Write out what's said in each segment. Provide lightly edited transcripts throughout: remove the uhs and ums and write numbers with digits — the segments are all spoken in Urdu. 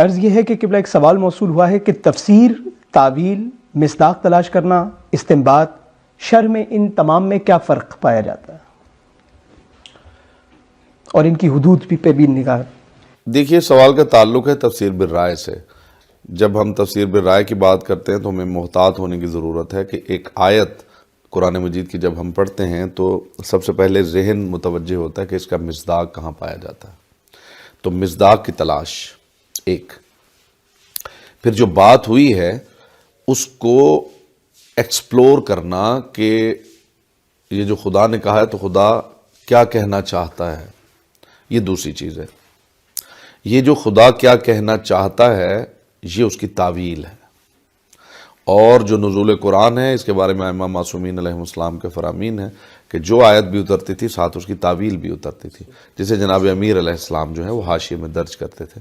عرض یہ ہے کہ قبلہ ایک سوال موصول ہوا ہے کہ تفسیر، تعویل، مصداق تلاش کرنا، استنباط، شرح میں ان تمام میں کیا فرق پایا جاتا ہے اور ان کی حدود پہ بھی نگاہ؟ دیکھیے، سوال کا تعلق ہے تفسیر بالرائے سے۔ جب ہم تفسیر بالرائے کی بات کرتے ہیں تو ہمیں محتاط ہونے کی ضرورت ہے کہ ایک آیت قرآن مجید کی جب ہم پڑھتے ہیں تو سب سے پہلے ذہن متوجہ ہوتا ہے کہ اس کا مصداق کہاں پایا جاتا ہے، تو مصداق کی تلاش ایک، پھر جو بات ہوئی ہے اس کو ایکسپلور کرنا کہ یہ جو خدا نے کہا ہے تو خدا کیا کہنا چاہتا ہے، یہ دوسری چیز ہے۔ یہ جو خدا کیا کہنا چاہتا ہے یہ اس کی تعویل ہے، اور جو نزول قرآن ہے اس کے بارے میں ائمہ معصومین علیہ السلام کے فرامین ہیں کہ جو آیت بھی اترتی تھی ساتھ اس کی تعویل بھی اترتی تھی، جسے جناب امیر علیہ السلام جو ہے وہ حاشیے میں درج کرتے تھے۔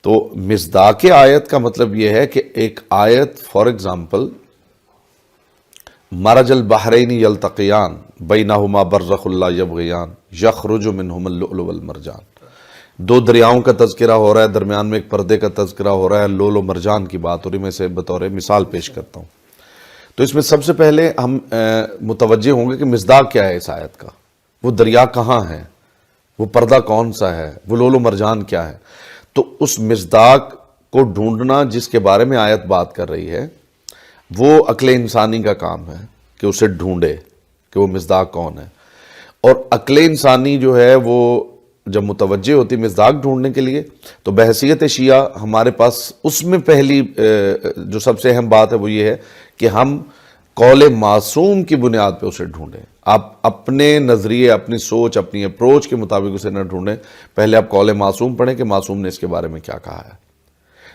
تو مصداق آیت کا مطلب یہ ہے کہ ایک آیت، فار ایگزامپل، مرج البحرین یلتقیان بینہما برزخ لا یبغیان یخرج منہما اللؤلؤ والمرجان، دو دریاؤں کا تذکرہ ہو رہا ہے، درمیان میں ایک پردے کا تذکرہ ہو رہا ہے، لؤلؤ و مرجان کی بات ہو رہی ہے۔ میں اسے بطور مثال پیش کرتا ہوں۔ تو اس میں سب سے پہلے ہم متوجہ ہوں گے کہ مصداق کیا ہے اس آیت کا، وہ دریا کہاں ہے، وہ پردہ کون سا ہے، وہ لؤلؤ و مرجان کیا ہے۔ تو اس مصداق کو ڈھونڈنا جس کے بارے میں آیت بات کر رہی ہے وہ عقل انسانی کا کام ہے کہ اسے ڈھونڈے کہ وہ مصداق کون ہے۔ اور عقل انسانی جو ہے وہ جب متوجہ ہوتی مصداق ڈھونڈنے کے لیے تو بحیثیت شیعہ ہمارے پاس اس میں پہلی جو سب سے اہم بات ہے وہ یہ ہے کہ ہم قول معصوم کی بنیاد پہ اسے ڈھونڈیں۔ آپ اپنے نظریے، اپنی سوچ، اپنی اپروچ کے مطابق اسے نہ ڈھونڈیں، پہلے آپ قول معصوم پڑھیں کہ معصوم نے اس کے بارے میں کیا کہا ہے۔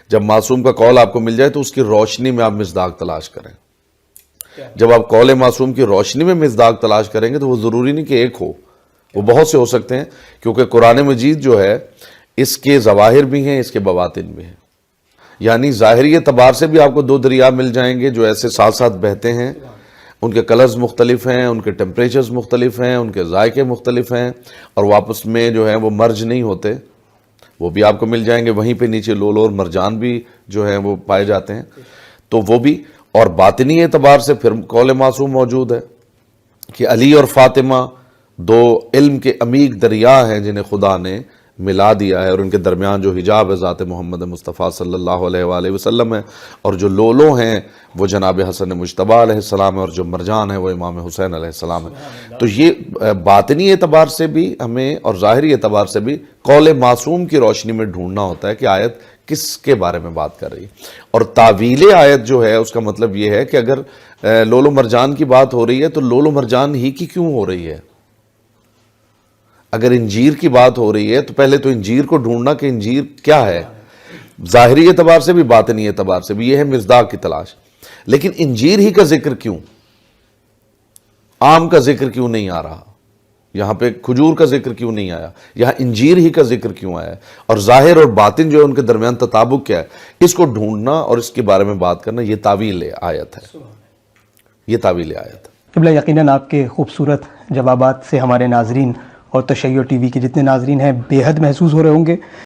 جب معصوم کا قول آپ کو مل جائے تو اس کی روشنی میں آپ مصداق تلاش کریں۔ جب آپ قول معصوم کی روشنی میں مصداق تلاش کریں گے تو وہ ضروری نہیں کہ ایک ہو، وہ بہت سے ہو سکتے ہیں، کیونکہ قرآن مجید جو ہے اس کے ظواہر بھی ہیں، اس کے بواطن بھی ہیں۔ یعنی ظاہری اعتبار سے بھی آپ کو دو دریا مل جائیں گے جو ایسے ساتھ ساتھ بہتے ہیں، ان کے کلرز مختلف ہیں، ان کے ٹیمپریچرز مختلف ہیں، ان کے ذائقے مختلف ہیں، اور وہ آپس میں جو ہیں وہ مرج نہیں ہوتے، وہ بھی آپ کو مل جائیں گے۔ وہیں پہ نیچے لؤلؤ اور مرجان بھی جو ہیں وہ پائے جاتے ہیں، تو وہ بھی۔ اور باطنی اعتبار سے پھر قول معصوم موجود ہے کہ علی اور فاطمہ دو علم کے عمیق دریا ہیں جنہیں خدا نے ملا دیا ہے، اور ان کے درمیان جو حجاب ہے ذات محمد مصطفیٰ صلی اللہ علیہ وآلہ وسلم ہے، اور جو لؤلؤ ہیں وہ جناب حسن مجتبیٰ علیہ السلام ہے، اور جو مرجان ہے وہ امام حسین علیہ السلام ہے۔ تو یہ باطنی اعتبار سے بھی ہمیں اور ظاہری اعتبار سے بھی قول معصوم کی روشنی میں ڈھونڈنا ہوتا ہے کہ آیت کس کے بارے میں بات کر رہی ہے۔ اور تعویل آیت جو ہے اس کا مطلب یہ ہے کہ اگر لؤلؤ مرجان کی بات ہو رہی ہے تو لؤلؤ مرجان ہی کی کیوں ہو رہی ہے؟ اگر انجیر کی بات ہو رہی ہے تو پہلے تو انجیر کو ڈھونڈنا کہ انجیر کیا ہے، ظاہری اعتبار سے بھی باطنی اعتبار سے بھی، یہ ہے مصداق کی تلاش۔ لیکن انجیر ہی کا ذکر کیوں، آم کا ذکر کیوں نہیں آ رہا، یہاں پہ کھجور کا ذکر کیوں نہیں آیا، یہاں انجیر ہی کا ذکر کیوں آیا ہے؟ اور ظاہر اور باطن جو ہے ان کے درمیان تطابق کیا ہے، اس کو ڈھونڈنا اور اس کے بارے میں بات کرنا، یہ تعویل آیت ہے، یہ تعویل آیت ہے۔ قبلہ یقیناً آپ کے خوبصورت جوابات سے ہمارے ناظرین اور تشیع ٹی وی کے جتنے ناظرین ہیں بے حد محظوظ ہو رہے ہوں گے۔